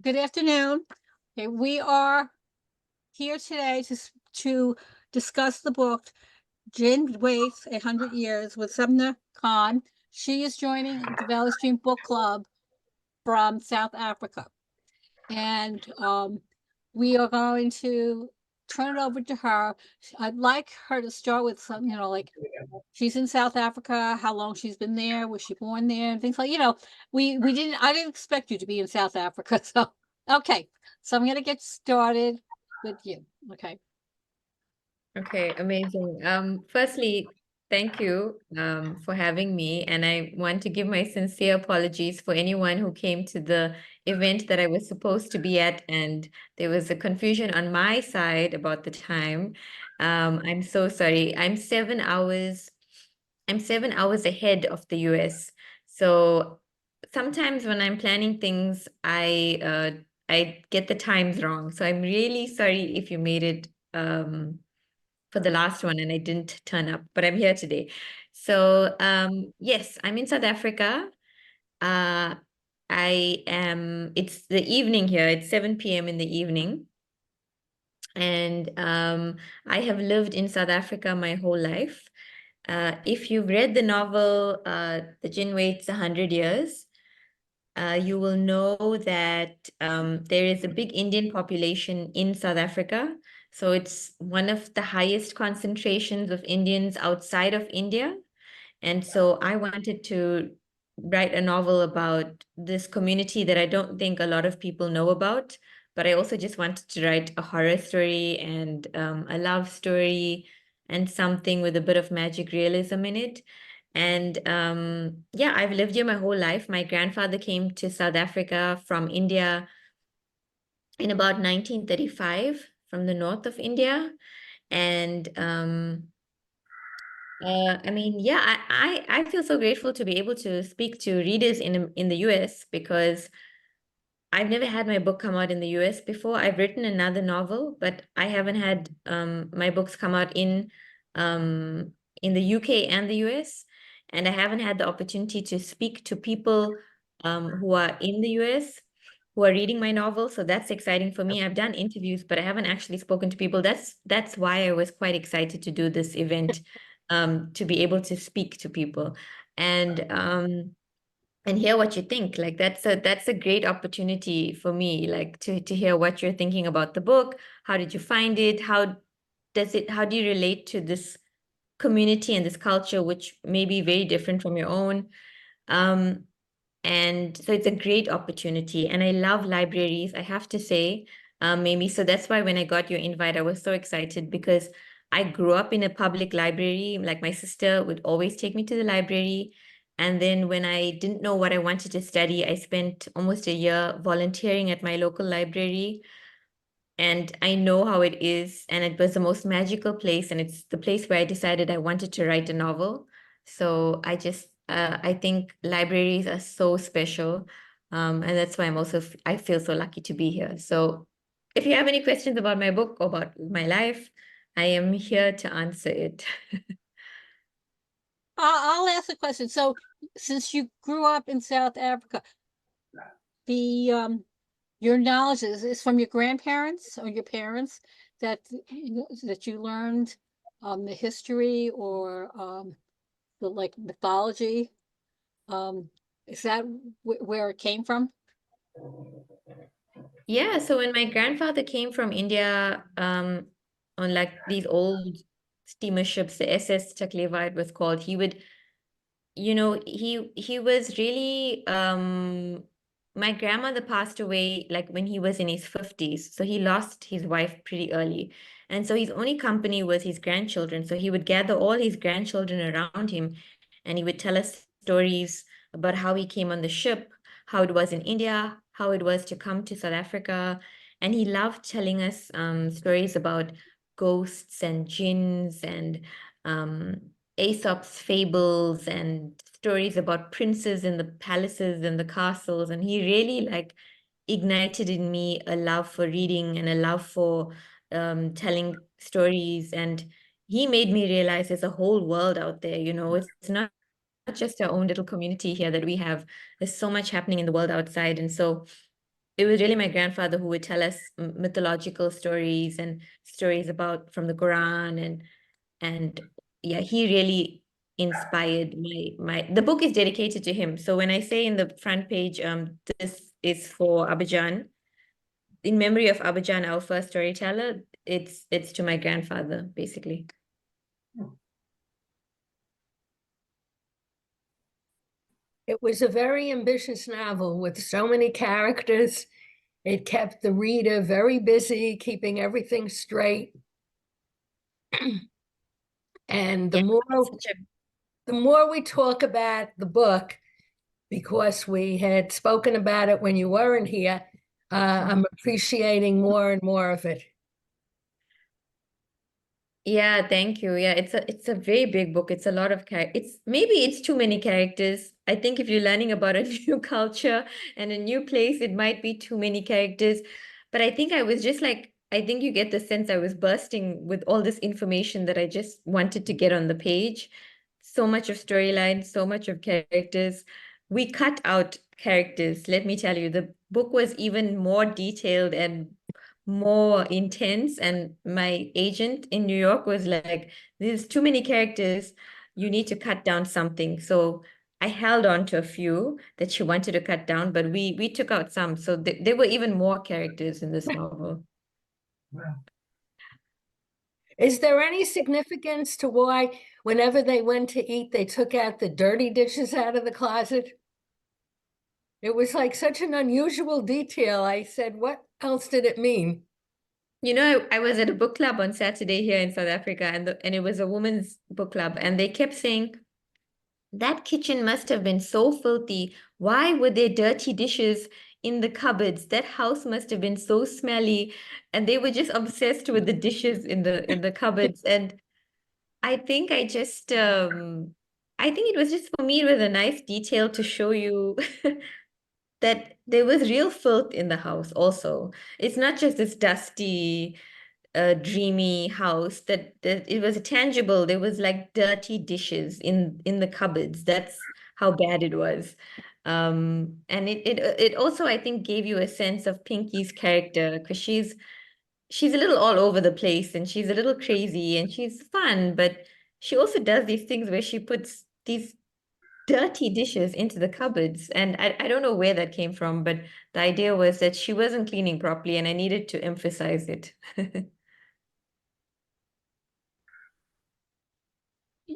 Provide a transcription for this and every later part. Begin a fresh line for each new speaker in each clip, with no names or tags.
Good afternoon. Okay, we are here today to discuss the book Djinn Waits 100 Years with Subna Khan. She is joining the Valley Stream Book Club from South Africa. And we are going to turn it over to her. I'd like her to start with some, like she's in South Africa, how long she's been there, was she born there, and things like, I didn't expect you to be in South Africa. So, okay. So I'm going to get started with you. Okay.
Okay, amazing. Firstly, thank you for having me, and I want to give my sincere apologies for anyone who came to the event that I was supposed to be at, and there was a confusion on my side about the time. I'm so sorry. I'm 7 hours ahead of the US. So sometimes when I'm planning things, I get the times wrong. So I'm really sorry if you made it for the last one and I didn't turn up, but I'm here today. So yes, I'm in South Africa. Uh, it's the evening here, it's 7 p.m. in the evening. And I have lived in South Africa my whole life. If you've read the novel, The Djinn Waits 100 Years, you will know that there is a big Indian population in South Africa. So it's one of the highest concentrations of Indians outside of India. And so I wanted to write a novel about this community that I don't think a lot of people know about. But I also just wanted to write a horror story and a love story and something with a bit of magic realism in it. And yeah, I've lived here my whole life. My grandfather came to South Africa from India in about 1935 from the north of India. And I mean, yeah, I feel so grateful to be able to speak to readers in the US because I've never had my book come out in the US before. I've written another novel, but I haven't had my books come out in the UK and the US. And I haven't had the opportunity to speak to people who are in the US who are reading my novel. So that's exciting for me. I've done interviews, but I haven't actually spoken to people. That's why I was quite excited to do this event, to be able to speak to people. And hear what you think. Like that's a great opportunity for me, like to hear what you're thinking about the book. How did you find it? How do you relate to this community and this culture, which may be very different from your own? Um, and so it's a great opportunity. And I love libraries, I have to say, Maybe. So that's why when I got your invite, I was so excited because I grew up in a public library. Like my sister would always take me to the library. And then when I didn't know what I wanted to study, I spent almost a year volunteering at my local library. And I know how it is. And it was the most magical place. And it's the place where I decided I wanted to write a novel. So I think libraries are so special. And that's why I feel so lucky to be here. So if you have any questions about my book or about my life, I am here to answer it.
I'll ask a question. So, since you grew up in South Africa, the your knowledge is from your grandparents or your parents that that you learned the history or the like mythology. Um, is that where it came from?
Yeah, so when my grandfather came from India, on like these old steamer ships, the SS Chakleva it was called, he was really my grandmother passed away like when he was in his 50s. So he lost his wife pretty early. And so his only company was his grandchildren. So he would gather all his grandchildren around him and he would tell us stories about how he came on the ship, how it was in India, how it was to come to South Africa. And he loved telling us stories about ghosts and jinns and um, Aesop's fables and stories about princes in the palaces and the castles. And he really like ignited in me a love for reading and a love for telling stories. And he made me realize there's a whole world out there. It's not just our own little community here that we have. There's so much happening in the world outside. And so it was really my grandfather who would tell us mythological stories and stories about from the Quran, and yeah, he really inspired the book is dedicated to him. So when I say in the front page, this is for Abidjan, in memory of Abidjan, our first storyteller, it's to my grandfather, basically.
It was a very ambitious novel with so many characters. It kept the reader very busy, keeping everything straight. And
Yeah, such a
the more we talk about the book, because we had spoken about it when you weren't here, I'm appreciating more and more of it.
Yeah, thank you. Yeah, it's a very big book. It's a lot of it's maybe it's too many characters. I think if you're learning about a new culture and a new place, it might be too many characters. But I think I was just like, I think you get the sense I was bursting with all this information that I just wanted to get on the page. So much of storyline, so much of characters. We cut out characters. Let me tell you, the book was even more detailed and more intense, and my agent in New York was like, there's too many characters, you need to cut down something. So I held on to a few that she wanted to cut down, but we took out some, so there were even more characters in this novel.
Is there any significance to why, whenever they went to eat, they took out the dirty dishes out of the closet? It was like such an unusual detail. I said, what else did it mean?
You know, I was at a book club on Saturday here in South Africa, and it was a women's book club, and they kept saying, that kitchen must have been so filthy. Why were there dirty dishes in the cupboards? That house must have been so smelly. And they were just obsessed with the dishes in the cupboards. And I think I think it was just, for me, it was a nice detail to show you that there was real filth in the house also. It's not just this dusty, dreamy house, that it was tangible. There was like dirty dishes in the cupboards. That's how bad it was. And it also, I think, gave you a sense of Pinky's character, because she's a little all over the place, and she's a little crazy, and she's fun, but she also does these things where she puts these dirty dishes into the cupboards. And I don't know where that came from, but the idea was that she wasn't cleaning properly, and I needed to emphasize it.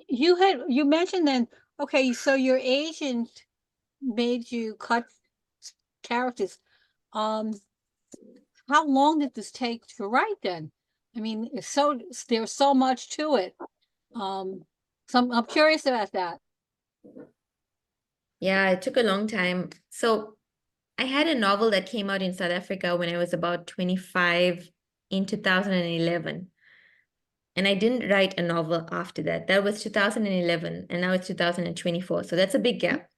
You mentioned then, okay, so your agent made you cut characters. Um, how long did this take to write then? I mean, there's so much to it. So I'm curious about that.
Yeah, it took a long time. So I had a novel that came out in South Africa when I was about 25 in 2011. And I didn't write a novel after that. That was 2011, and now it's 2024. So that's a big gap.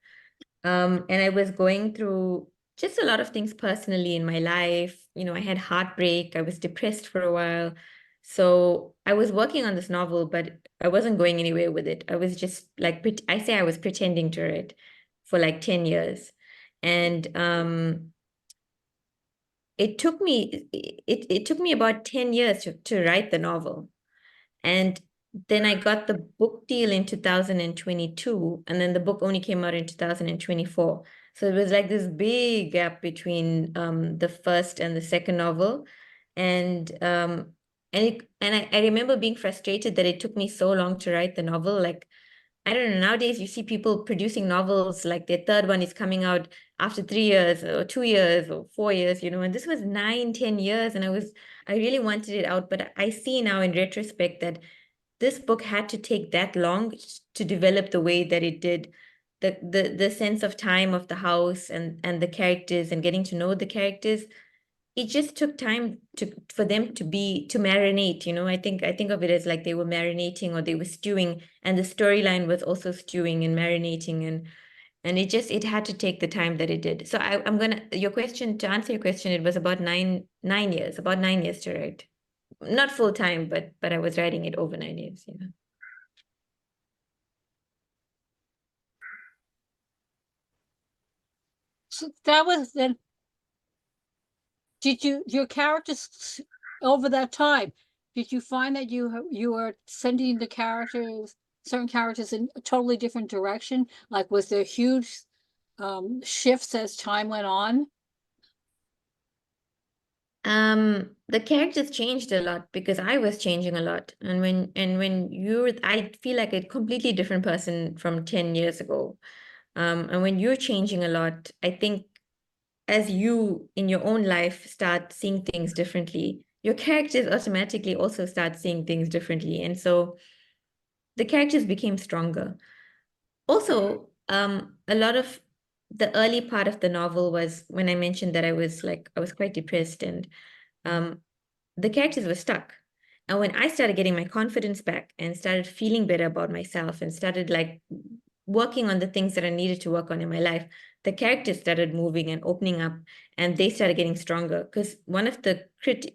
And I was going through just a lot of things personally in my life. You know, I had heartbreak, I was depressed for a while. So I was working on this novel, but I wasn't going anywhere with it. I was just like, I say I was pretending to write for like 10 years. And it took me about 10 years to write the novel. And then I got the book deal in 2022, and then the book only came out in 2024. So it was like this big gap between the first and the second novel. And I remember being frustrated that it took me so long to write the novel. Like, I don't know, nowadays you see people producing novels, like their third one is coming out after 3 years or 2 years or 4 years, and this was 9, 10 years, and I really wanted it out. But I see now in retrospect that this book had to take that long to develop the way that it did. The sense of time of the house, and the characters, and getting to know the characters, it just took time for them to marinate. I think of it as like they were marinating, or they were stewing, and the storyline was also stewing and marinating, and it had to take the time that it did. So to answer your question, it was about 9 years, about 9 years to write. Not full time, but I was writing it over 9 years.
So that was then Did your characters over that time, did you find that you were sending the characters, certain characters in a totally different direction? Like, was there huge shifts as time went on?
The characters changed a lot because I was changing a lot. And when you're, I feel like a completely different person from 10 years ago. And when you're changing a lot, I think as you in your own life start seeing things differently, your characters automatically also start seeing things differently. And so the characters became stronger. Also, a lot of the early part of the novel was when I mentioned that I was quite depressed, and the characters were stuck. And when I started getting my confidence back and started feeling better about myself and started like working on the things that I needed to work on in my life, the characters started moving and opening up, and they started getting stronger. Because one of the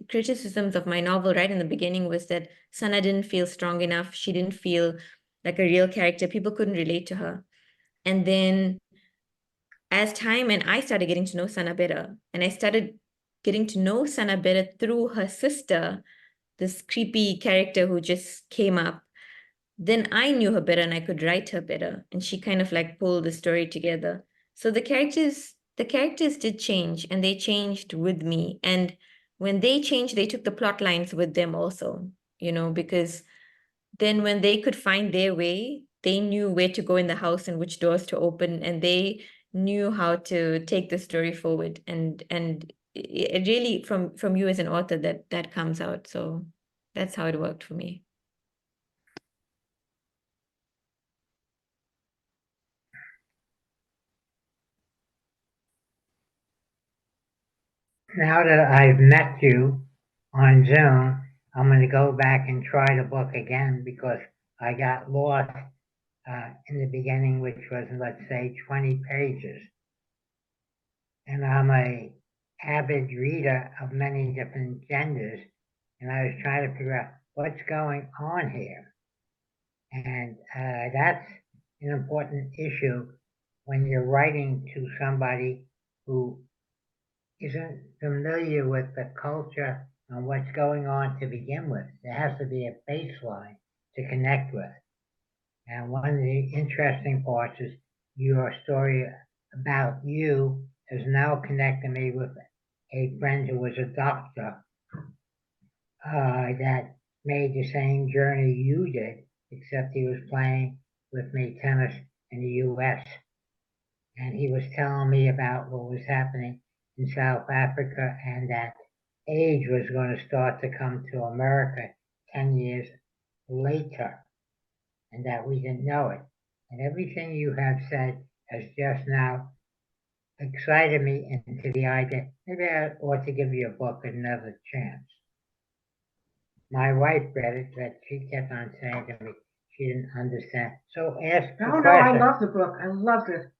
criticisms of my novel right in the beginning was that Sana didn't feel strong enough. She didn't feel like a real character. People couldn't relate to her. And then as time and I started getting to know Sana better, and I started getting to know Sana better through her sister, this creepy character who just came up, then I knew her better and I could write her better. And she kind of like pulled the story together. So the characters did change, and they changed with me. And when they changed, they took the plot lines with them also, because then when they could find their way, they knew where to go in the house and which doors to open, and they knew how to take the story forward. And it really from you as an author that comes out. So that's how it worked for me.
Now that I've met you on Zoom, I'm going to go back and try the book again because I got lost in the beginning, which was, let's say, 20 pages. And I'm a avid reader of many different genders, and I was trying to figure out what's going on here. And that's an important issue when you're writing to somebody who isn't familiar with the culture and what's going on to begin with. There has to be a baseline to connect with. And one of the interesting parts is your story about you has now connected me with a friend who was a doctor that made the same journey you did, except he was playing with me tennis in the US. And he was telling me about what was happening in South Africa and that AIDS was going to start to come to America 10 years later and that we didn't know it. And everything you have said has just now excited me into the idea maybe I ought to give you a book another chance. My wife read it, but she kept on saying to me she didn't understand. So ask the
No, I
question.
love the book. I loved it.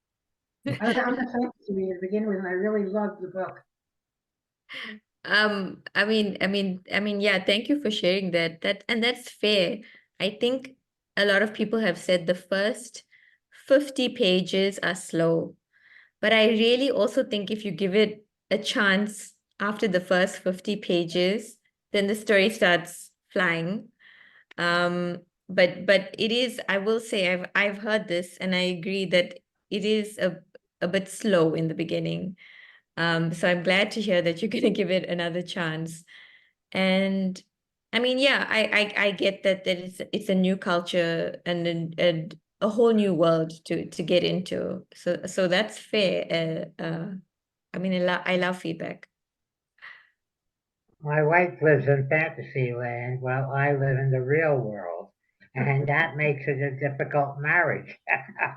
I'm a fantasy reader to begin with, and I really loved the book.
Yeah, thank you for sharing that. And that's fair. I think a lot of people have said the first 50 pages are slow, but I really also think if you give it a chance after the first 50 pages, then the story starts flying. But it is, I will say, I've heard this and I agree that it is a bit slow in the beginning. So I'm glad to hear that you're going to give it another chance. And I mean, yeah, I get that it's a new culture and a whole new world to get into. So that's fair. I mean, I love feedback.
My wife lives in fantasy land while I live in the real world, and that makes it a difficult marriage.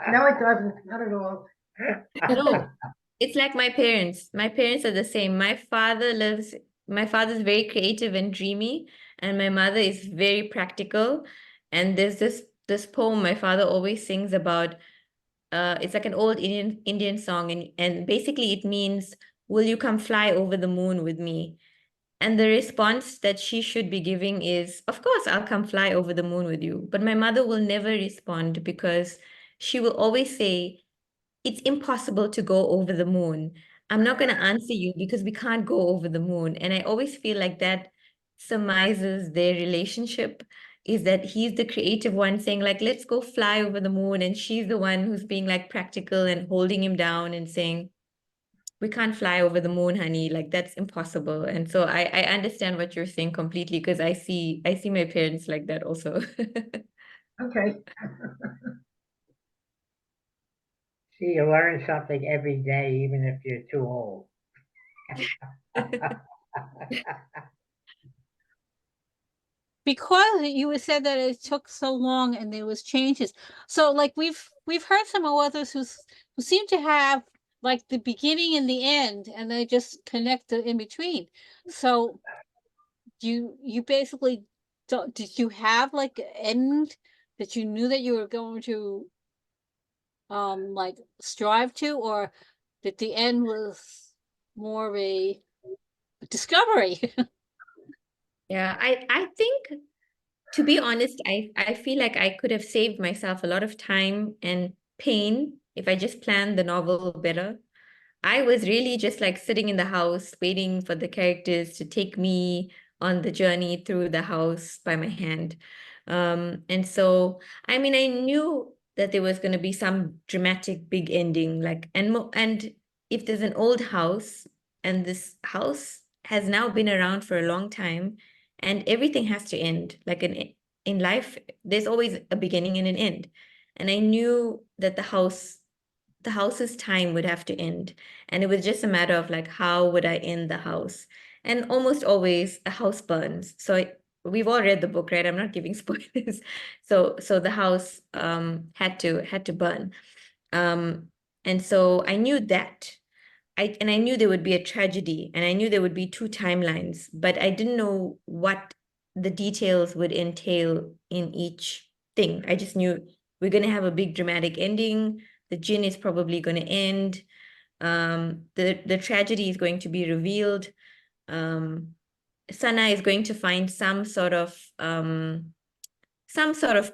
No, it doesn't. Not at all.
No, it's like my parents. My parents are the same. My father's very creative and dreamy, and my mother is very practical. And there's this poem my father always sings about. It's like an old Indian song, and basically it means, "Will you come fly over the moon with me?" And the response that she should be giving is, "Of course, I'll come fly over the moon with you." But my mother will never respond because she will always say, "It's impossible to go over the moon. I'm not going to answer you because we can't go over the moon. And I always feel like that surmises their relationship, is that he's the creative one saying like, let's go fly over the moon. And she's the one who's being like practical and holding him down and saying, we can't fly over the moon, honey. Like that's impossible. And so I understand what you're saying completely, because I see my parents like that also.
Okay.
See, you learn something every day, even if you're too old.
Because you had said that it took so long and there was changes. So like we've heard some authors who seem to have like the beginning and the end, and they just connect in between. So you basically don't, did you have like an end that you knew that you were going to like strive to, or that the end was more of a discovery?
Yeah, I think, to be honest, I feel like I could have saved myself a lot of time and pain if I just planned the novel better. I was really just like sitting in the house waiting for the characters to take me on the journey through the house by my hand. And so, I mean, I knew that there was going to be some dramatic big ending, like, and if there's an old house and this house has now been around for a long time, and everything has to end, like in life, there's always a beginning and an end. And I knew that the house's time would have to end. And it was just a matter of like, how would I end the house? And almost always a house burns. So we've all read the book, right? I'm not giving spoilers. So the house had to burn. And so I knew that. I knew there would be a tragedy, and I knew there would be two timelines, but I didn't know what the details would entail in each thing. I just knew we're going to have a big dramatic ending. The Djinn is probably going to end. The tragedy is going to be revealed. Sana is going to find some sort of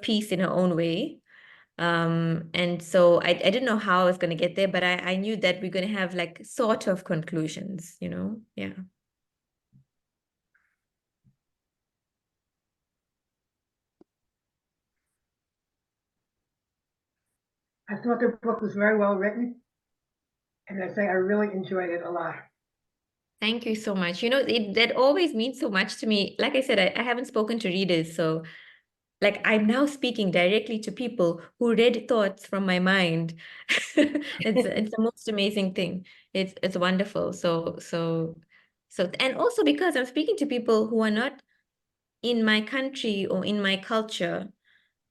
peace in her own way. And so I didn't know how I was going to get there, but I knew that we're going to have like sort of conclusions, you know? Yeah.
I thought the book was very well written, and I say I really enjoyed it a lot.
Thank you so much. You know, that always means so much to me. Like I said, I haven't spoken to readers, so like I'm now speaking directly to people who read thoughts from my mind. It's the most amazing thing. It's wonderful. So and also because I'm speaking to people who are not in my country or in my culture,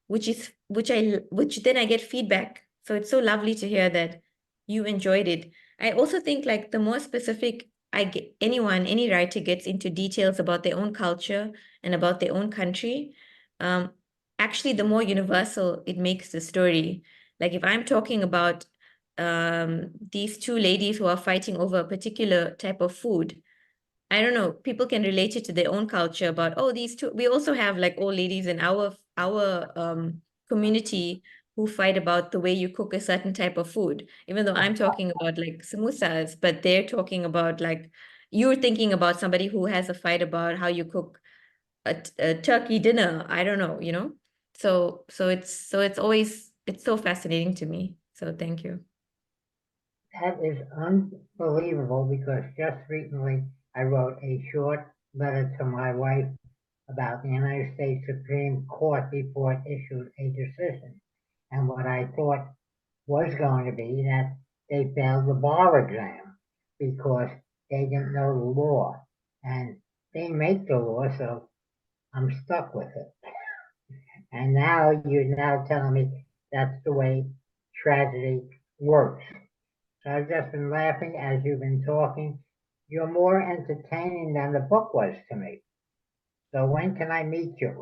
which then I get feedback. So it's so lovely to hear that you enjoyed it. I also think like the more specific any writer gets into details about their own culture and about their own country, actually the more universal it makes the story. Like if I'm talking about these two ladies who are fighting over a particular type of food, I don't know, people can relate it to their own culture about, oh, these two, we also have like old ladies in our community who fight about the way you cook a certain type of food, even though I'm talking about like samosas, but they're talking about like, you're thinking about somebody who has a fight about how you cook a turkey dinner. I don't know, you know? So it's always, it's so fascinating to me. So thank you.
That is unbelievable because just recently I wrote a short letter to my wife about the United States Supreme Court before it issued a decision. And what I thought was going to be that they failed the bar exam because they didn't know the law. And they make the law, so I'm stuck with it. And now you're now telling me that's the way tragedy works. So I've just been laughing as you've been talking. You're more entertaining than the book was to me. So when can I meet you?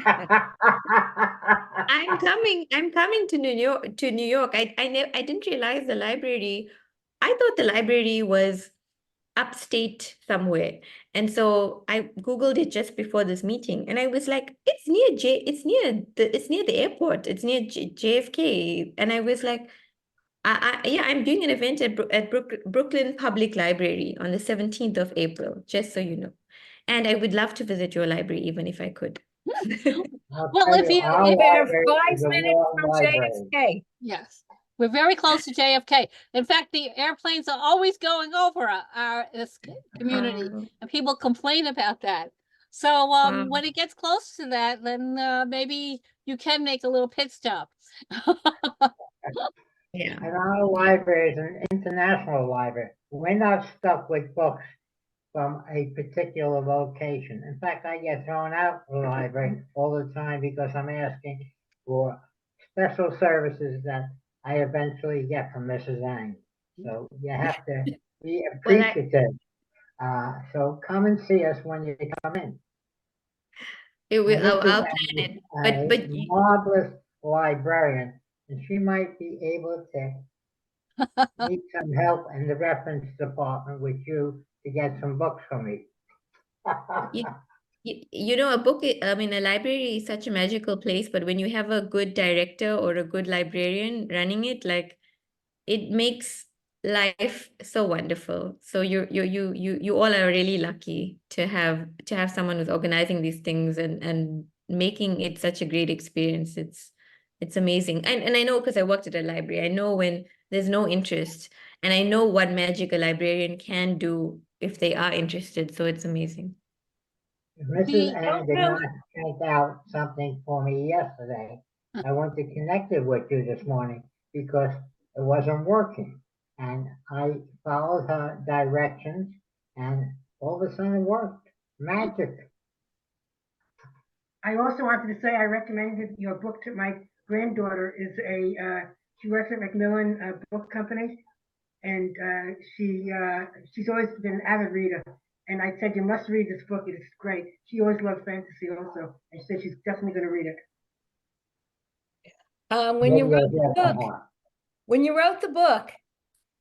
I'm coming to New York. I didn't realize the library. I thought the library was upstate somewhere. And so I Googled it just before this meeting, and I was like, it's near the airport. It's near JFK. And I was like, Yeah, I'm doing an event at Brooklyn Public Library on the 17th of April, just so you know. And I would love to visit your library, even if I could.
I'll
Well,
tell
if
you,
you,
our
if,
They're
library
5
is a
minutes
war
from
library.
JFK.
yes, we're very close to JFK. In fact, the airplanes are always going over this community,
Um,
and people complain about that. So,
wow.
when it gets close to that, then maybe you can make a little pit stop.
Yeah.
And our library is an international library. We're not stuck with books from a particular location. In fact, I get thrown out of the library all the time because I'm asking for special services that I eventually get from Mrs. Ang. So you have to be
Well,
appreciative. So come and see us when you come in. And
I'll,
Mrs.
I'll plan
Ang
it.
is
But
a marvelous librarian, and she might be able to need some help in the reference department with you to get some books for me.
you, you know, I mean, a library is such a magical place, but when you have a good director or a good librarian running it, like it makes life so wonderful. So you all are really lucky to have someone who's organizing these things and making it such a great experience. It's amazing. And I know because I worked at a library, I know when there's no interest, and I know what magic a librarian can do if they are interested. So it's amazing.
Mrs.
The
Ann did
know.
not send out something for me yesterday. I went to connect it with you this morning because it wasn't working. And I followed her directions and all of a sudden it worked. Magic.
I also wanted to say I recommended your book to my granddaughter. She works at Macmillan Book Company, and she's always been an avid reader. And I said, you must read this book. It is great. She always loved fantasy also. And she said she's definitely going to read it.
When you
Maybe
wrote
I'll hear
the
from
book,
her.
when you wrote the book,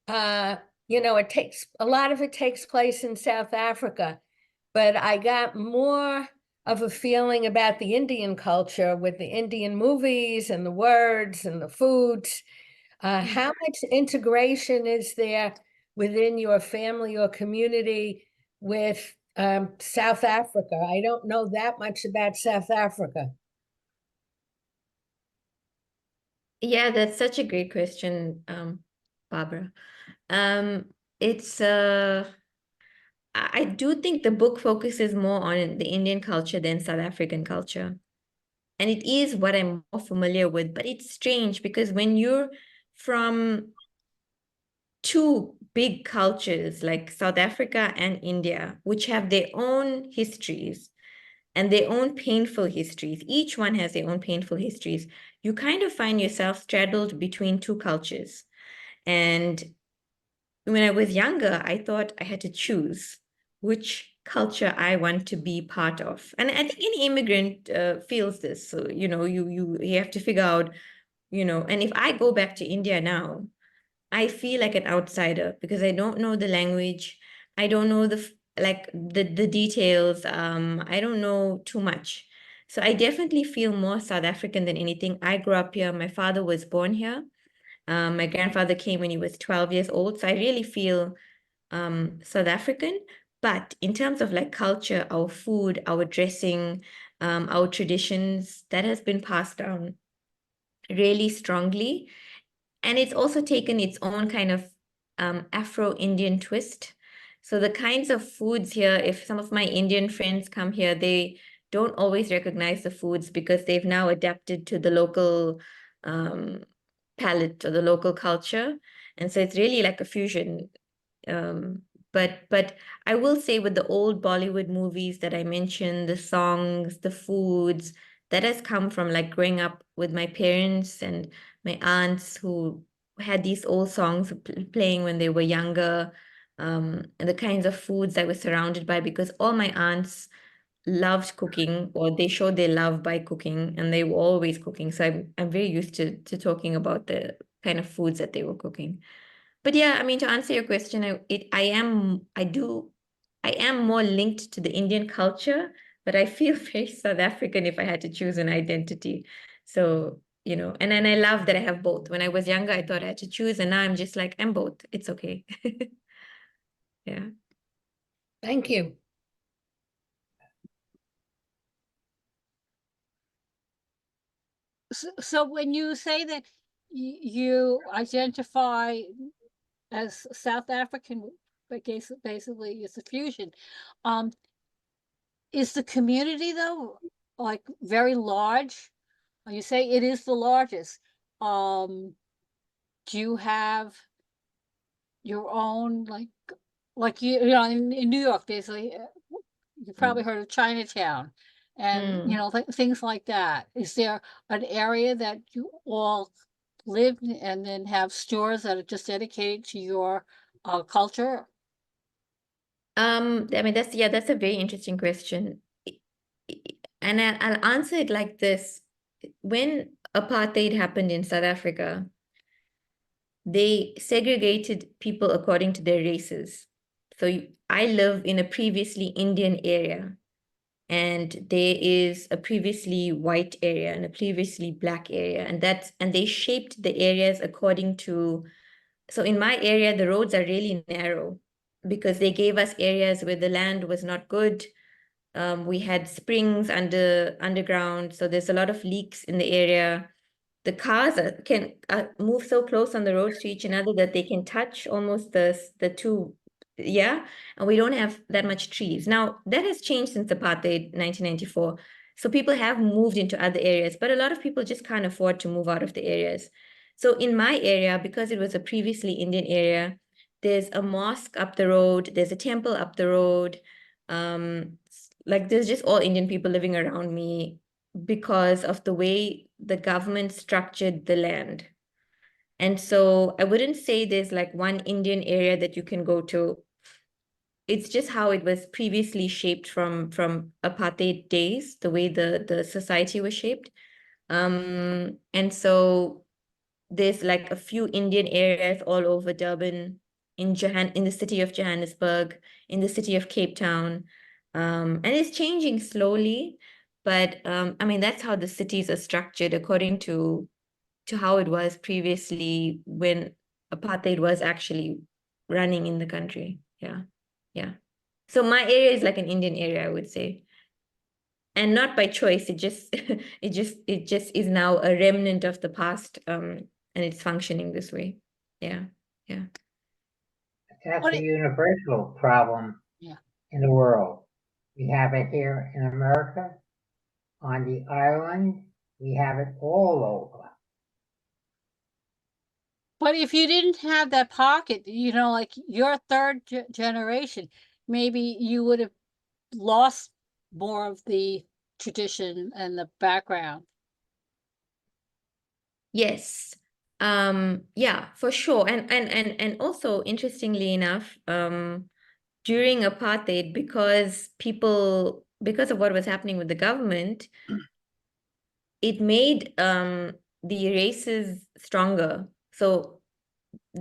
it takes a lot of it takes place in South Africa, but I got more of a feeling about the Indian culture with the Indian movies and the words and the foods. How much integration is there within your family or community with South Africa? I don't know that much about South Africa.
Yeah, that's such a great question, Barbara. Um, it's I do think the book focuses more on the Indian culture than South African culture. And it is what I'm more familiar with, but it's strange because when you're from two big cultures like South Africa and India, which have their own histories and their own painful histories, each one has their own painful histories, you kind of find yourself straddled between two cultures. And when I was younger, I thought I had to choose which culture I want to be part of. And I think any immigrant feels this. So, you have to figure out, and if I go back to India now, I feel like an outsider because I don't know the language. I don't know the details. I don't know too much. So I definitely feel more South African than anything. I grew up here. My father was born here. My grandfather came when he was 12 years old. So I really feel South African. But in terms of like culture, our food, our dressing, our traditions, that has been passed down really strongly. And it's also taken its own kind of Afro-Indian twist. So the kinds of foods here, if some of my Indian friends come here, they don't always recognize the foods because they've now adapted to the local palate or the local culture. And so it's really like a fusion. But I will say with the old Bollywood movies that I mentioned, the songs, the foods, that has come from like growing up with my parents and my aunts who had these old songs playing when they were younger, and the kinds of foods I was surrounded by because all my aunts loved cooking or they showed their love by cooking and they were always cooking. So I'm very used to talking about the kind of foods that they were cooking. But yeah, I mean, to answer your question, I am more linked to the Indian culture, but I feel very South African if I had to choose an identity. So you know, and then I love that I have both. When I was younger, I thought I had to choose, and now I'm just like, I'm both. It's okay. Yeah.
Thank you.
So when you say that you identify as South African, but basically it's a fusion, is the community though, like very large? You say it is the largest. Do you have your own, like you know, in New York, there's you probably heard of Chinatown and, you
Mm.
know, things like that. Is there an area that you all live and then have stores that are just dedicated to your culture?
I mean, that's a very interesting question. And I'll answer it like this. When apartheid happened in South Africa, they segregated people according to their races. So I live in a previously Indian area, and there is a previously white area and a previously black area, and they shaped the areas according to. So in my area, the roads are really narrow because they gave us areas where the land was not good. We had springs underground, so there's a lot of leaks in the area. The cars can move so close on the roads to each another that they can touch almost the two, yeah. And we don't have that much trees. Now that has changed since apartheid 1994. So people have moved into other areas, but a lot of people just can't afford to move out of the areas. So in my area, because it was a previously Indian area, there's a mosque up the road, there's a temple up the road. Like there's just all Indian people living around me because of the way the government structured the land. And so I wouldn't say there's like one Indian area that you can go to. It's just how it was previously shaped from apartheid days, the way the society was shaped. And so there's like a few Indian areas all over Durban, in the city of Johannesburg, in the city of Cape Town. And it's changing slowly, but I mean that's how the cities are structured according to how it was previously when apartheid was actually running in the country. Yeah. Yeah. So my area is like an Indian area, I would say. And not by choice. It just it just is now a remnant of the past. And it's functioning this way. Yeah. Yeah.
That's
What
a
it,
universal problem
yeah.
in the world. We have it here in America, on the island, we have it all over.
But if you didn't have that pocket, you know, like your third generation, maybe you would have lost more of the tradition and the background.
Yes. Yeah, for sure. And also interestingly enough, during apartheid, because of what was happening with the government, it made the races stronger. So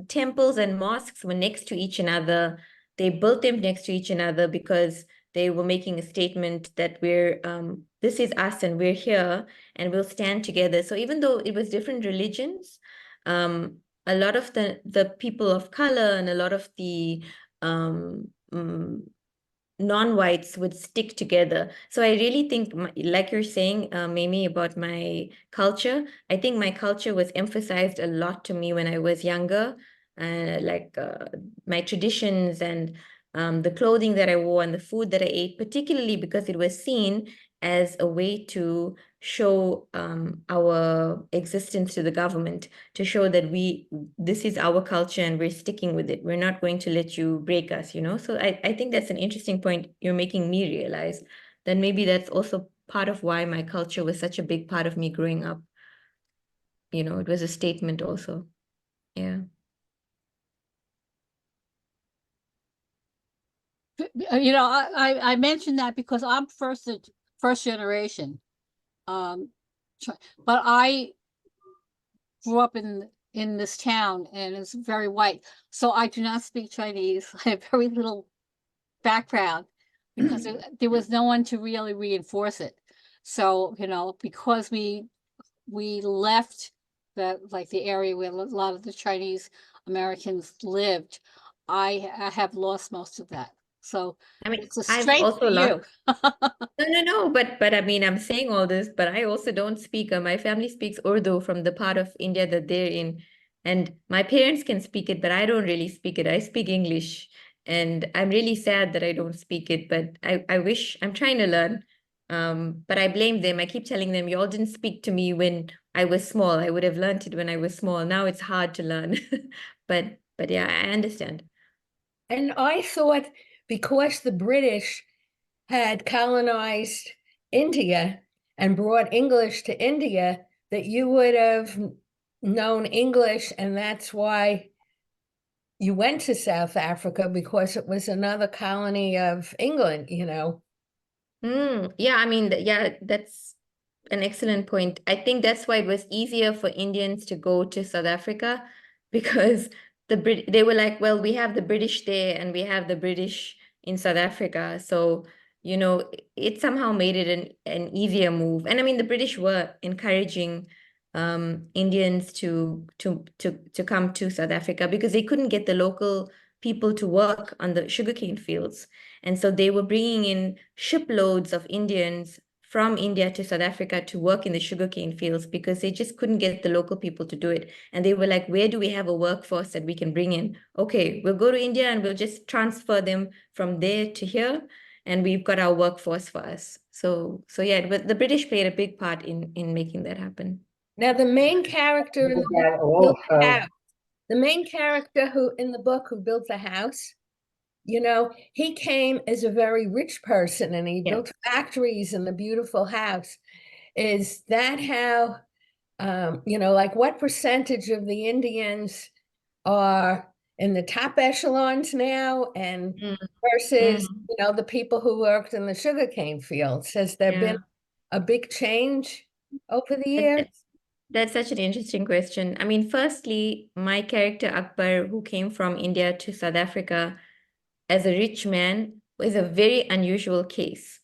temples and mosques were next to each another. They built them next to each another because they were making a statement that this is us and we're here and we'll stand together. So even though it was different religions, a lot of the people of color and a lot of the um, non-whites would stick together. So I really think, like you're saying, Mamie, about my culture, I think my culture was emphasized a lot to me when I was younger, like my traditions and the clothing that I wore and the food that I ate, particularly because it was seen as a way to show our existence to the government, to show that this is our culture and we're sticking with it. We're not going to let you break us, you know? So I think that's an interesting point you're making me realize that maybe that's also part of why my culture was such a big part of me growing up. You know, it was a statement also. Yeah.
You know, I mentioned that because I'm first generation. But I grew up in this town and it's very white. So I do not speak Chinese. I have very little background because there was no one to really reinforce it. So, you know, because we we left like the area where a lot of the Chinese Americans lived, I have lost most of that. So
I mean,
it's a
I've
strength
also
for
lost.
you.
No, but I mean, I'm saying all this, but I also don't speak. My family speaks Urdu from the part of India that they're in, and my parents can speak it, but I don't really speak it. I speak English, and I'm really sad that I don't speak it. But I wish I'm trying to learn. But I blame them. I keep telling them, y'all didn't speak to me when I was small. I would have learned it when I was small. Now it's hard to learn. But yeah, I understand.
And I thought because the British had colonized India and brought English to India, that you would have known English, and that's why you went to South Africa, because it was another colony of England, you know.
Yeah, I mean, yeah, that's an excellent point. I think that's why it was easier for Indians to go to South Africa because they were like, well, we have the British there and we have the British in South Africa. So, it somehow made it an easier move. And I mean, the British were encouraging Indians to come to South Africa because they couldn't get the local people to work on the sugarcane fields. And so they were bringing in shiploads of Indians from India to South Africa to work in the sugarcane fields because they just couldn't get the local people to do it. And they were like, where do we have a workforce that we can bring in? Okay, we'll go to India and we'll just transfer them from there to here. And we've got our workforce for us. So yeah, but the British played a big part in making that happen.
Now, the main character in the book
That
built a
also,
house. The main character who in the book who built the house, he came as a very rich person and he
Yeah.
built factories and a beautiful house. Is that how, like what percentage of the Indians are in the top echelons now and
Mm,
versus,
mm,
the people who worked in the sugarcane fields? Has there
yeah.
been a big change over the
That-
years?
That's, that's such an interesting question. I mean, firstly, my character Akbar, who came from India to South Africa as a rich man, is a very unusual case.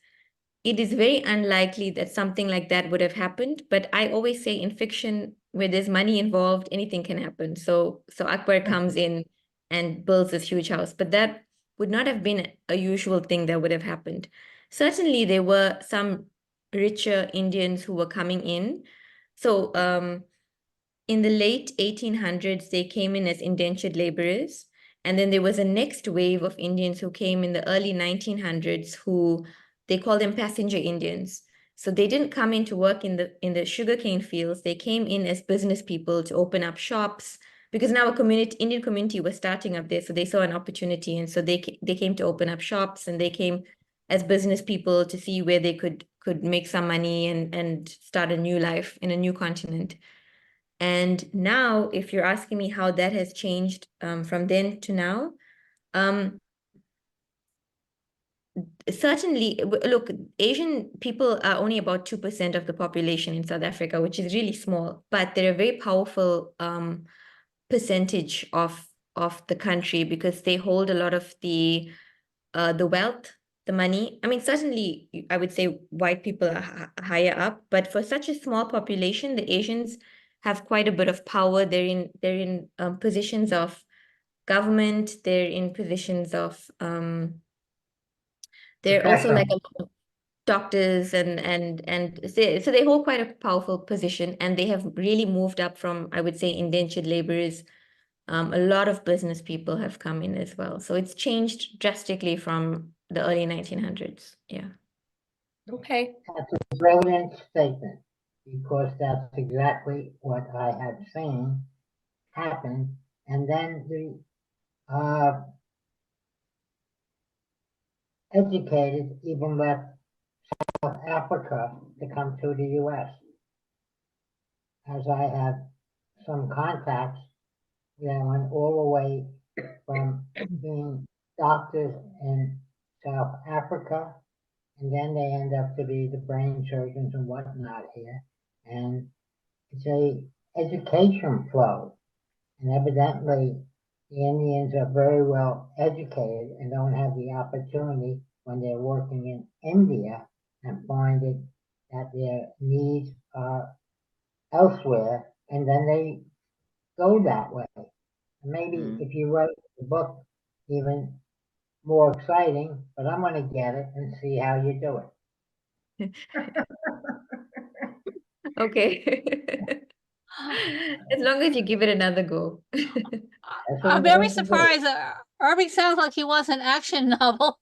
It is very unlikely that something like that would have happened, but I always say in fiction, where there's money involved, anything can happen. So Akbar comes in and builds this huge house, but that would not have been a usual thing that would have happened. Certainly, there were some richer Indians who were coming in. So in the late 1800s, they came in as indentured laborers. And then there was a next wave of Indians who came in the early 1900s who they call them passenger Indians. So they didn't come in to work in the sugarcane fields. They came in as business people to open up shops because now Indian community was starting up there. So they saw an opportunity. And so they came to open up shops and they came as business people to see where they could make some money and start a new life in a new continent. And now, if you're asking me how that has changed from then to now, um, certainly, look, Asian people are only about 2% of the population in South Africa, which is really small, but they're a very powerful percentage of the country because they hold a lot of the wealth, the money. I mean, certainly, I would say white people are higher up, but for such a small population, the Asians have quite a bit of power. They're in positions of government. They're in positions of they're also like a
professional.
lot of doctors and so they hold quite a powerful position, and they have really moved up from, I would say, indentured laborers. A lot of business people have come in as well. So it's changed drastically from the early 1900s. Yeah.
Okay.
That's a brilliant statement because that's exactly what I have seen happen. And then the educated even left South Africa to come to the U.S. As I have some contacts that went all the way from being doctors in South Africa, and then they end up to be the brain surgeons and whatnot here. And it's a education flow. And evidently, the Indians are very well educated and don't have the opportunity when they're working in India and find it that their needs are elsewhere, and then they go that way. Maybe
Mm.
if you write the book even more exciting, but I'm going to get it and see how you do it.
Okay. As long as you give it another go.
That's what
I'm
I'm
very
going to do.
surprised. Irving sounds like he wants an action novel.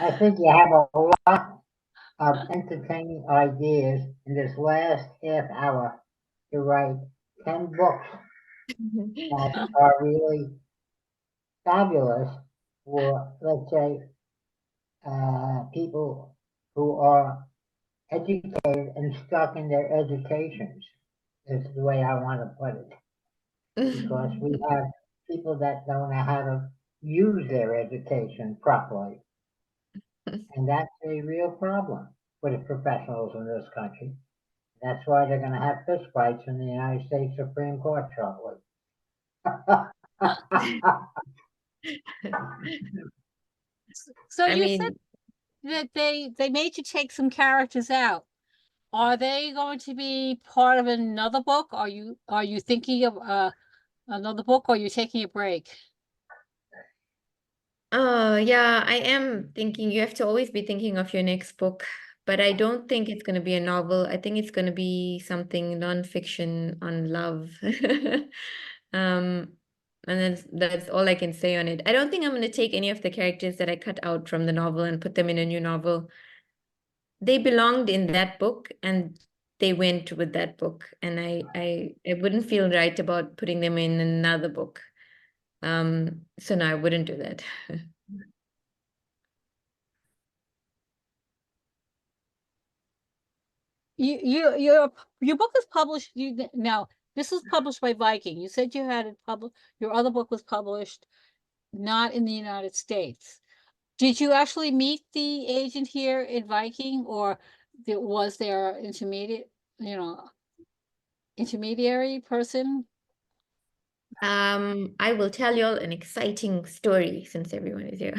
I think you have a lot of entertaining ideas in this last half hour to write 10 books that are really fabulous for, let's say, people who are educated and stuck in their educations, is the way I want to put it. Because we have people that don't know how to use their education properly. And that's a real problem for the professionals in this country. That's why they're going to have fist fights in the United States Supreme Court shortly.
So
I
you said
mean,
that they made you take some characters out. Are they going to be part of another book? Are you thinking of another book, or are you taking a break?
oh yeah, I am thinking you have to always be thinking of your next book, but I don't think it's going to be a novel. I think it's going to be something non-fiction on love. Um, and that's all I can say on it. I don't think I'm going to take any of the characters that I cut out from the novel and put them in a new novel. They belonged in that book and they went with that book, and I wouldn't feel right about putting them in another book. So no, I wouldn't do that.
Your book is published. Now this was published by Viking. You said you had it published. Your other book was published not in the United States. Did you actually meet the agent here in Viking, or was there intermediary person?
I will tell you all an exciting story since everyone is here.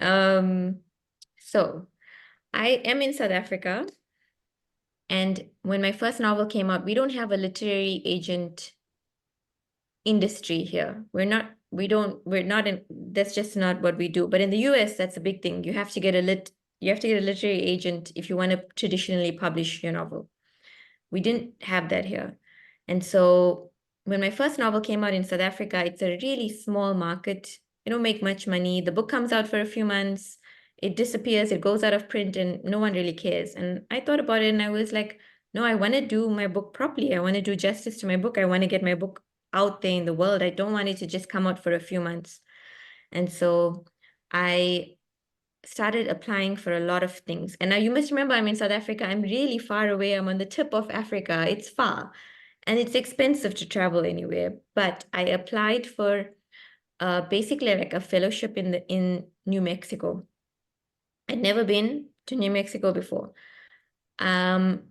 Um, so I am in South Africa, and when my first novel came out, we don't have a literary agent industry here. We're not in, that's just not what we do. But in the US, that's a big thing. You have to get a literary agent if you want to traditionally publish your novel. We didn't have that here. And so when my first novel came out in South Africa, it's a really small market. You don't make much money. The book comes out for a few months, it disappears, it goes out of print, and no one really cares. And I thought about it and I was like, no, I want to do my book properly. I want to do justice to my book. I want to get my book out there in the world. I don't want it to just come out for a few months. And so I started applying for a lot of things. And now you must remember, I'm in South Africa. I'm really far away. I'm on the tip of Africa. It's far and it's expensive to travel anywhere. But I applied for basically like a fellowship in New Mexico. I'd never been to New Mexico before. And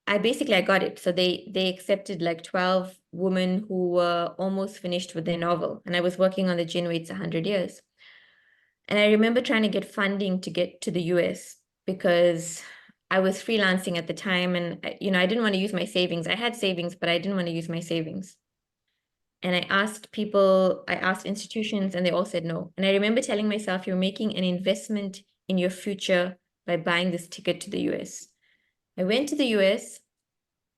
I got it. So they accepted like 12 women who were almost finished with their novel. And I was working on the Djinn Waits 100 Years. And I remember trying to get funding to get to the US because I was freelancing at the time, and I didn't want to use my savings. I had savings, but I didn't want to use my savings. And I asked institutions, and they all said no. And I remember telling myself, you're making an investment in your future by buying this ticket to the US. I went to the US,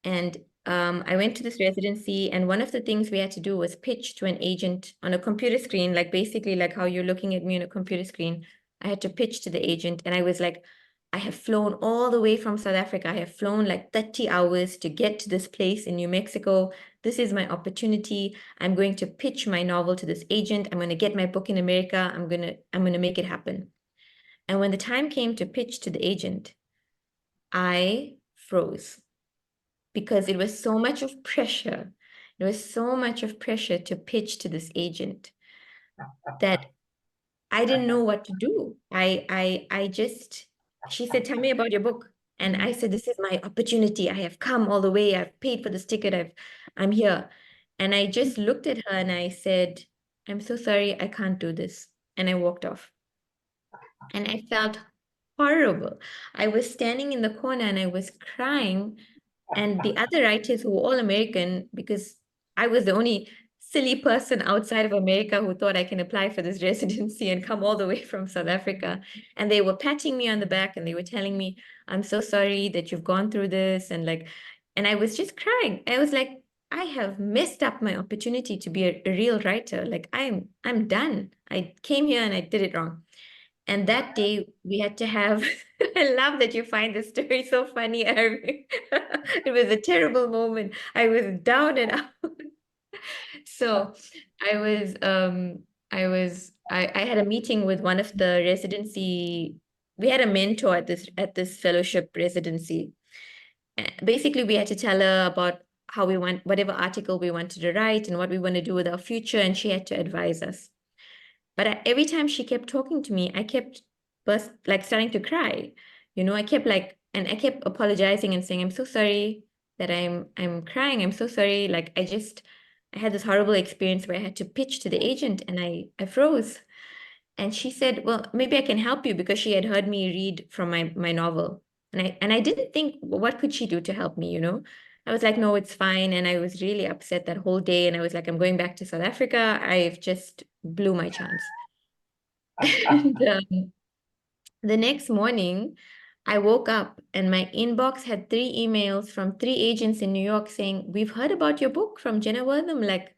and I went to this residency, and one of the things we had to do was pitch to an agent on a computer screen, like basically like how you're looking at me on a computer screen. I had to pitch to the agent, and I was like, I have flown all the way from South Africa. I have flown like 30 hours to get to this place in New Mexico. This is my opportunity. I'm going to pitch my novel to this agent. I'm going to get my book in America. I'm going to make it happen. And when the time came to pitch to the agent, I froze because it was so much of pressure. There was so much of pressure to pitch to this agent that I didn't know what to do. She said, tell me about your book. And I said, this is my opportunity. I have come all the way. I've paid for this ticket. I'm here. And I just looked at her and I said, I'm so sorry. I can't do this. And I walked off. And I felt horrible. I was standing in the corner and I was crying, and the other writers who were all American, because I was the only silly person outside of America who thought I can apply for this residency and come all the way from South Africa. And they were patting me on the back and they were telling me, I'm so sorry that you've gone through this. And I was just crying. I was like, I have messed up my opportunity to be a real writer. Like I'm done. I came here and I did it wrong. And that day we had to have, I love that you find the story so funny, Irving. It was a terrible moment. I was down and out. So I had a meeting with one of the residency. We had a mentor at this fellowship residency. Basically, we had to tell her about how we want whatever article we wanted to write and what we want to do with our future, and she had to advise us. But every time she kept talking to me, I kept starting to cry. I kept and I kept apologizing and saying, I'm so sorry that I'm crying. I'm so sorry. Like I had this horrible experience where I had to pitch to the agent and I froze. And she said, well, maybe I can help you, because she had heard me read from my novel. And I didn't think, what could she do to help me, I was like, no, it's fine. And I was really upset that whole day. And I was like, I'm going back to South Africa. I've just blew my chance. And the next morning, I woke up and my inbox had 3 emails from 3 agents in New York saying, we've heard about your book from Jenna Wortham. Like,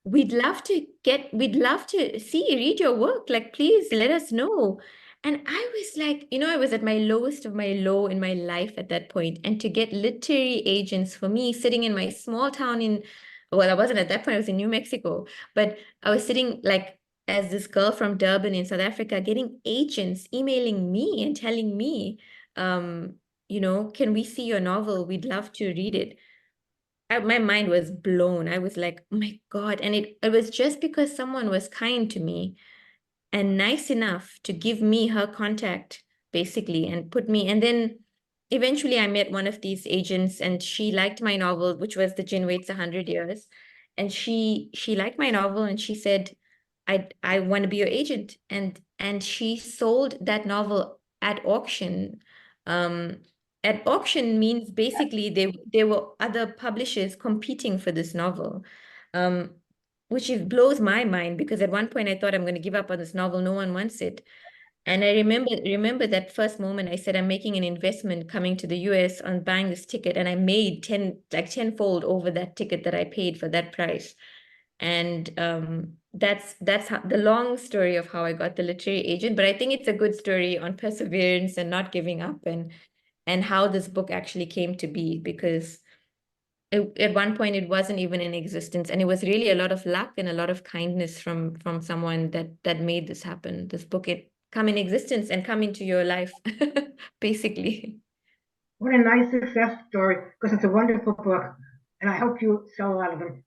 we'd love to read your work. Like, please let us know. And I was like, I was at my lowest of my low in my life at that point. And to get literary agents for me sitting in my small town well, I wasn't at that point, I was in New Mexico, but I was sitting like as this girl from Durban in South Africa, getting agents emailing me and telling me, can we see your novel? We'd love to read it. My mind was blown. I was like, oh my God. And it was just because someone was kind to me and nice enough to give me her contact, basically, and and then eventually I met one of these agents and she liked my novel, which was The Djinn Waits 100 Years. And she liked my novel and she said, I want to be your agent. And she sold that novel at auction. Um, at auction means basically there were other publishers competing for this novel. Which blows my mind, because at one point I thought, I'm going to give up on this novel. No one wants it. And I remember that first moment I said, I'm making an investment coming to the US on buying this ticket. And I made tenfold over that ticket that I paid for that price. And that's how, the long story of how I got the literary agent. But I think it's a good story on perseverance and not giving up, and how this book actually came to be, because at one point it wasn't even in existence, and it was really a lot of luck and a lot of kindness from someone that made this happen. This book come in existence and come into your life, basically.
What a nice success story, because it's a wonderful book, and I hope you sell a lot of them.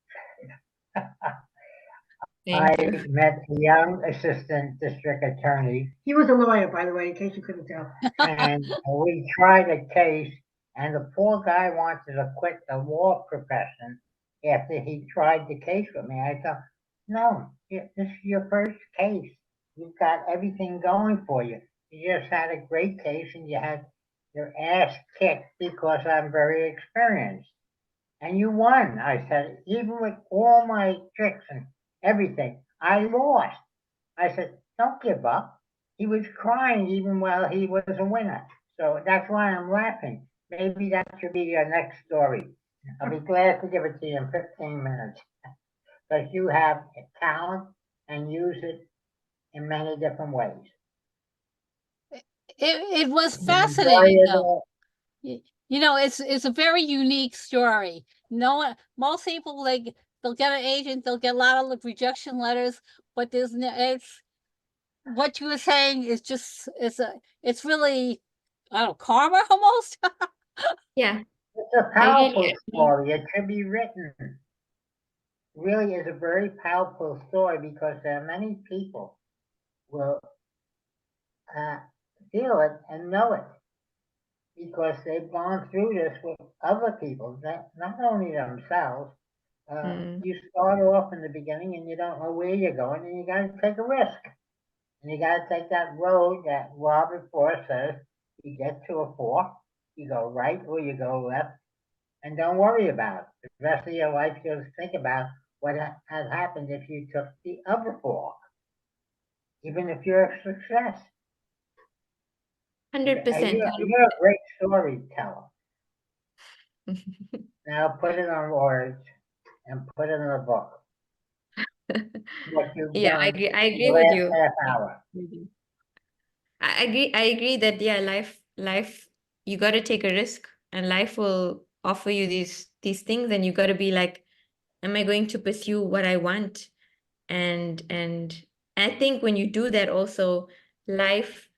Thank
I
you.
met a young assistant district attorney,
He was a lawyer, by the way, in case you couldn't tell.
and we tried a case, and the poor guy wanted to quit the law profession after he tried the case with me. I thought, no, this is your first case. You've got everything going for you. You just had a great case, and you had your ass kicked because I'm very experienced. And you won. I said, even with all my tricks and everything, I lost. I said, don't give up. He was crying even while he was a winner. So that's why I'm laughing. Maybe that should be your next story. I'll be glad to give it to you in 15 minutes. Because you have talent and use it in many different ways.
It was
Enjoy
fascinating,
it
though.
all.
It's a very unique story. No one, most people, they'll get an agent, they'll get a lot of rejection letters, but it's what you were saying is just it's really, I don't know, karma almost.
Yeah,
It's a
I
powerful
really,
story. It should be written. Really is a very powerful story because there are many people will uh, feel it and know it because they've gone through this with other people, not only themselves.
mm,
You start off in the beginning and you don't know where you're going, and you got to take a risk. And you gotta take that road that Robert Frost says, you get to a fork, you go right or you go left, and don't worry about it. The rest of your life, you'll think about what had happened if you took the other fork, even if you're a success.
100%.
You're a great storyteller. Now put it on words and put it in a book. What you've
Yeah, I
done
agree. I
in
agree
the
with
last
you.
half hour.
I agree that yeah, life, you got to take a risk, and life will offer you these things, and you got to be like, am I going to pursue what I want? And I think when you do that also, life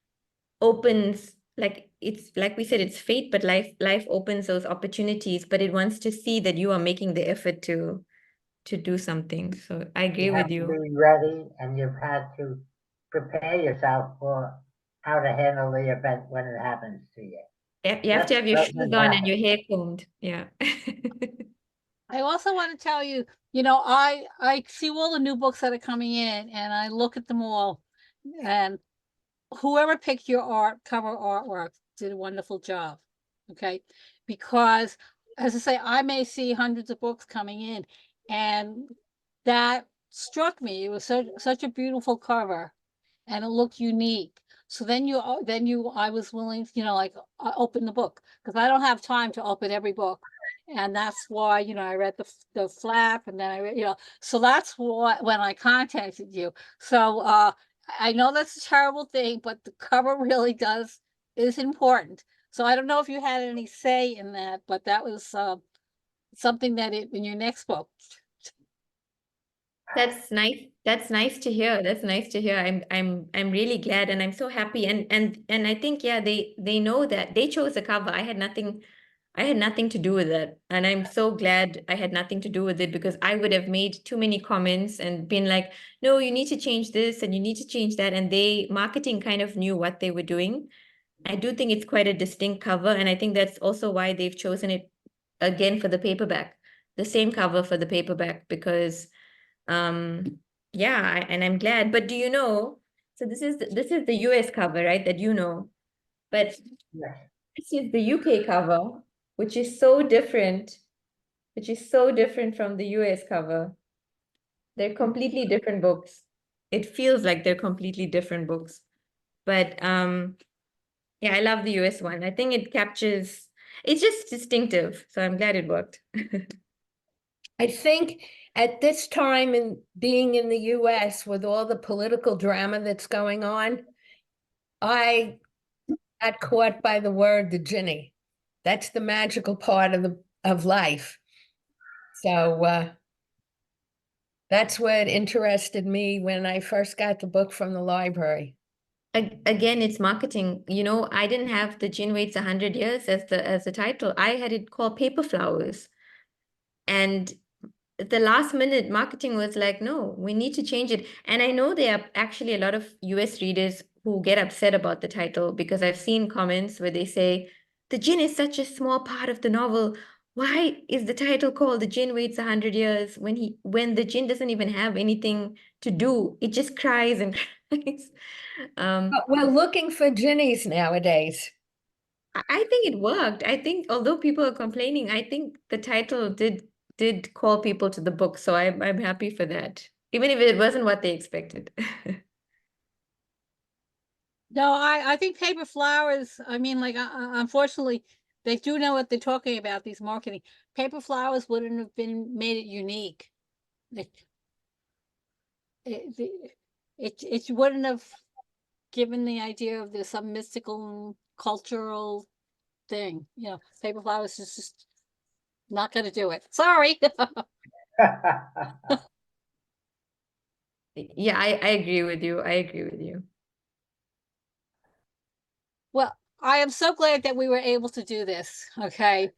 opens, like it's like we said, it's fate, but life opens those opportunities, but it wants to see that you are making the effort to do something. So I agree
You have
with
to
you.
be ready, and you've had to prepare yourself for how to handle the event when it happens to you.
You have to have your
Just
shoes
doesn't
on and
happen.
your hair combed. Yeah.
I also want to tell you, I see all the new books that are coming in and I look at them all, and whoever picked your cover artwork did a wonderful job. Okay. Because as I say, I may see hundreds of books coming in, and that struck me. It was such a beautiful cover and it looked unique. So I was willing, like open the book, because I don't have time to open every book. And that's why, I read the flap, and then I read, so that's what, when I contacted you. So, I know that's a terrible thing, but the cover really is important. So I don't know if you had any say in that, but that was, something that in your next book.
That's nice. That's nice to hear. That's nice to hear. I'm really glad, and I'm so happy. And I think yeah, they know that they chose the cover. I had nothing to do with it. And I'm so glad I had nothing to do with it, because I would have made too many comments and been like, no, you need to change this and you need to change that. And marketing kind of knew what they were doing. I do think it's quite a distinct cover. And I think that's also why they've chosen it again for the paperback, the same cover for the paperback, because yeah, and I'm glad. But do you know, so this is the US cover, right? That you know. But
Yes.
this is the UK cover, which is so different, from the US cover. They're completely different books. It feels like they're completely different books. But yeah, I love the US one. I think it's just distinctive. So I'm glad it worked.
I think at this time, in being in the US with all the political drama that's going on, I got caught by the word the Djinni. That's the magical part of life. So that's what interested me when I first got the book from the library.
Again, it's marketing. You know, I didn't have the Djinn Waits 100 Years as the title. I had it called Paper Flowers. And the last minute marketing was like, no, we need to change it. And I know there are actually a lot of US readers who get upset about the title, because I've seen comments where they say, the Djinn is such a small part of the novel. Why is the title called The Djinn Waits 100 Years when the Djinn doesn't even have anything to do? It just cries and cries.
But we're looking for Djinnis nowadays.
I think it worked. I think although people are complaining, I think the title did call people to the book. So I'm happy for that, even if it wasn't what they expected.
No, I think Paper Flowers, I mean, like, unfortunately, they do know what they're talking about, these marketing. Paper Flowers wouldn't have made it unique. It, it wouldn't have given the idea of there's some mystical cultural thing. Paper Flowers is just not going to do it. Sorry.
Yeah, I agree with you. I agree with you.
Well, I am so glad that we were able to do this. Okay.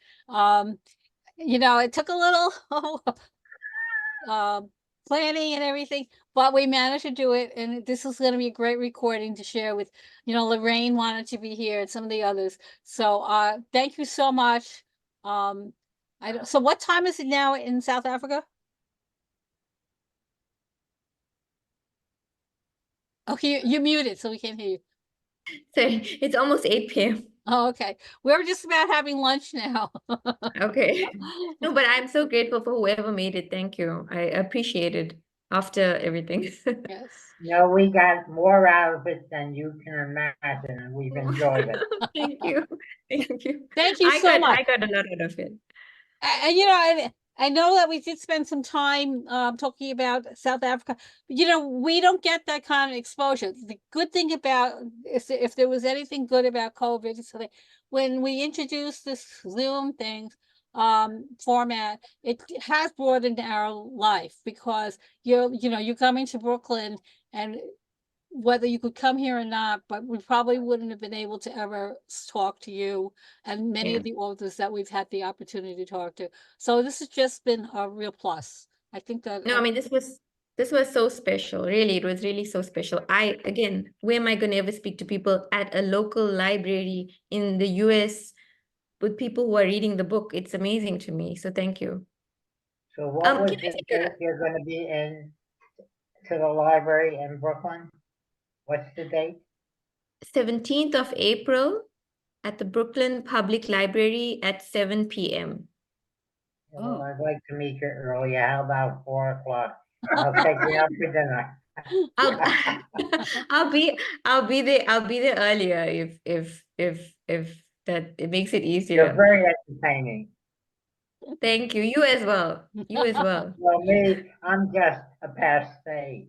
It took a little planning and everything, but we managed to do it. And this is going to be a great recording to share with, Lorraine wanted to be here and some of the others. So thank you so much. So what time is it now in South Africa? Okay, you're muted, so we can't hear you.
Sorry, it's almost 8 p.m.
Oh, okay. We're just about having lunch now.
Okay. No, but I'm so grateful for whoever made it. Thank you. I appreciate it after everything.
Yes.
No, we got more out of it than you can imagine, and we've enjoyed it.
Thank you. Thank you.
Thank you so much.
I got a lot out of it.
And you know, I know that we did spend some time talking about South Africa, but you know, we don't get that kind of exposure. The good thing about if there was anything good about COVID, is that when we introduced this Zoom thing format, it has broadened our life because you're coming to Brooklyn, and whether you could come here or not, but we probably wouldn't have been able to ever talk to you and many
Yeah.
of the authors that we've had the opportunity to talk to. So this has just been a real plus. I think that
No, I mean, this was so special. Really, it was really so special. Again, where am I going to ever speak to people at a local library in the US with people who are reading the book? It's amazing to me. So thank you.
So what was
Can I
the
say
date you're going to be in to the library in Brooklyn? What's the date?
17th of April at the Brooklyn Public Library at 7 p.m.
Well, I'd like to meet you earlier. How about 4 o'clock? I'll take you out for dinner.
I'll I'll be there earlier if that it makes it
You're
easier.
very entertaining.
Thank you. You as well. You as well.
Well, me, I'm just a passe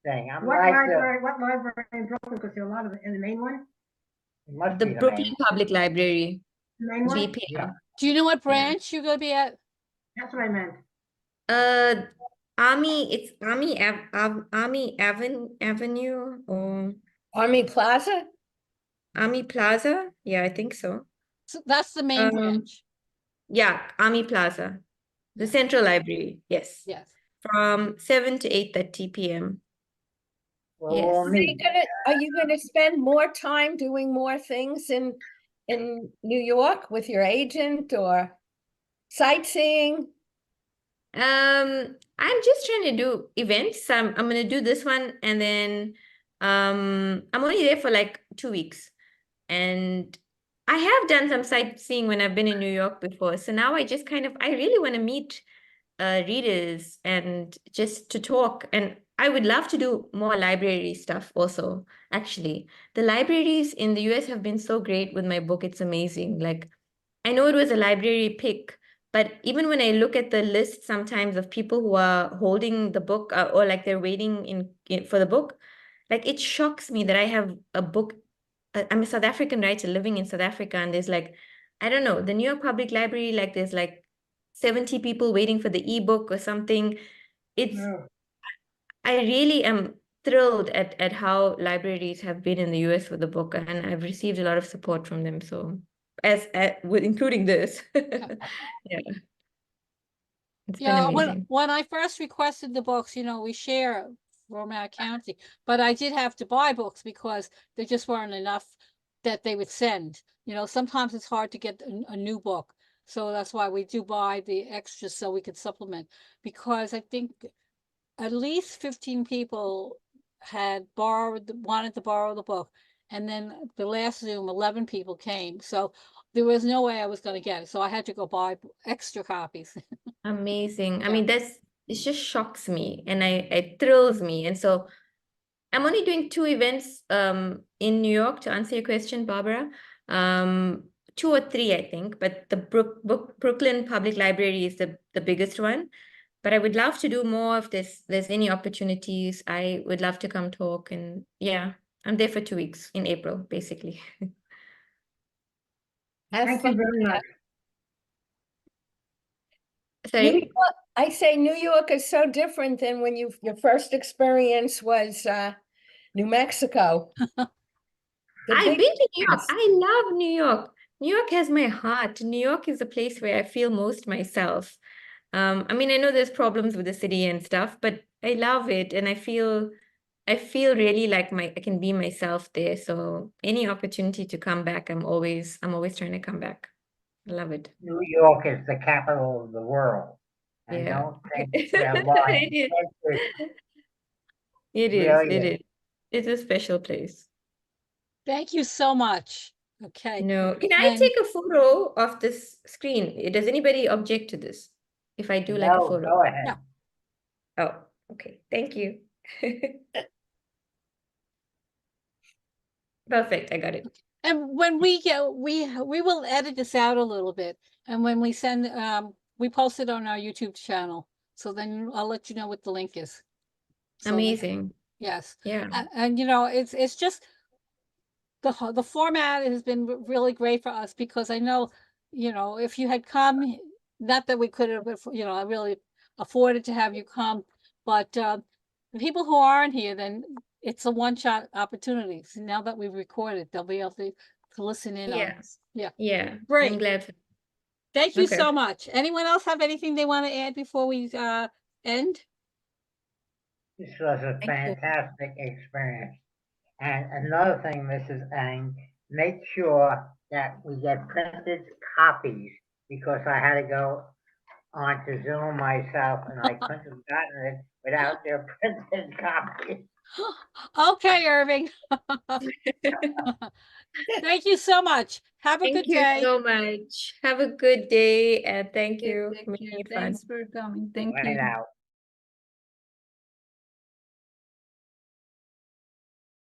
thing. I'm
What
like the,
library, what library in Brooklyn? Because there are a lot of, in the main one?
it must
The
be the
Brooklyn
main.
Public Library,
The main one?
BPL.
Yeah.
do you know what branch you're gonna be at?
That's what I meant.
It's Army Avenue or
Army Plaza?
Army Plaza. Yeah, I think so.
So that's the main
Um,
branch.
Yeah, Army Plaza, the
Yeah.
Central Library. Yes,
Yes.
from 7 to 8:30 p.m.
Well,
Yes.
we'll meet.
Are you gonna spend more time doing more things in New York with your agent or sightseeing?
I'm just trying to do events. I'm gonna do this one, and then I'm only there for like 2 weeks, and I have done some sightseeing when I've been in New York before. So now I really want to meet readers and just to talk. And I would love to do more library stuff also. Actually, the libraries in the US have been so great with my book. It's amazing. Like, I know it was a library pick, but even when I look at the list sometimes of people who are holding the book or like they're waiting for the book, like it shocks me that I have a book. I'm a South African writer living in South Africa, and there's like, I don't know, the New York Public Library, like there's like 70 people waiting for the ebook or something. It's
Oh,
I really am thrilled at how libraries have been in the US for the book, and I've received a lot of support from them. So with including this. Yeah, it's been
Yeah,
amazing.
when I first requested the books, we share Romana County, but I did have to buy books because there just weren't enough that they would send. Sometimes it's hard to get a new book. So that's why we do buy the extras so we could supplement. Because I think at least 15 people had wanted to borrow the book. And then the last Zoom, 11 people came. So there was no way I was going to get it. So I had to go buy extra copies.
Amazing. I
Yeah.
mean, it just shocks me and it thrills me. And so I'm only doing 2 events in New York to answer your question, Barbara. 2 or 3, I think, but the Brooklyn Public Library is the biggest one. But I would love to do more if there's any opportunities. I would love to come talk, and yeah, I'm there for 2 weeks in April, basically.
Have
Thank
fun.
you very much.
New
Sorry?
York, I say New York is so different than when your first experience was New Mexico. The
I've
big
been to New York.
difference.
I love New York. New York has my heart. New York is a place where I feel most myself. I mean, I know there's problems with the city and stuff, but I love it, and I feel really like I can be myself there. So any opportunity to come back, I'm always trying to come back. I love it.
New York is the capital of the world. And
Yeah.
don't think we're lying.
It is.
It
It is.
really
It
is.
is. It's a special place.
Thank you so much. Okay.
No, can I
And
take a photo of this screen? Does anybody object to this? If I do like a
No,
photo?
go ahead.
No.
Oh, okay. Thank you. Perfect. I got it.
And when we get, we will edit this out a little bit. And when we send, we post it on our YouTube channel. So then I'll let you know what the link is. So that-
Amazing.
Yes.
Yeah.
And you know, it's just the format has been really great for us because I know, you know, if you had come, not that we could have, you know, I really afforded to have you come, but the people who aren't here, then it's a one-shot opportunity. So now that we've recorded, they'll be able to listen in on
Yeah.
us. Yeah.
Yeah. I'm
Great.
glad.
Thank you
Okay.
so much. Anyone else have anything they want to add before we end?
This was a
Thank you.
fantastic experience. And another thing, Mrs. Ang, make sure that we get printed copies because I had to go onto Zoom myself and I couldn't have gotten it without their printed copies.
Okay, Irving. Thank you so much. Have a
Thank
good
you
day.
so much. Have a good day and thank you for
Thank
making
you.
it fun.
Thanks for coming. Thank
Right
you.
out.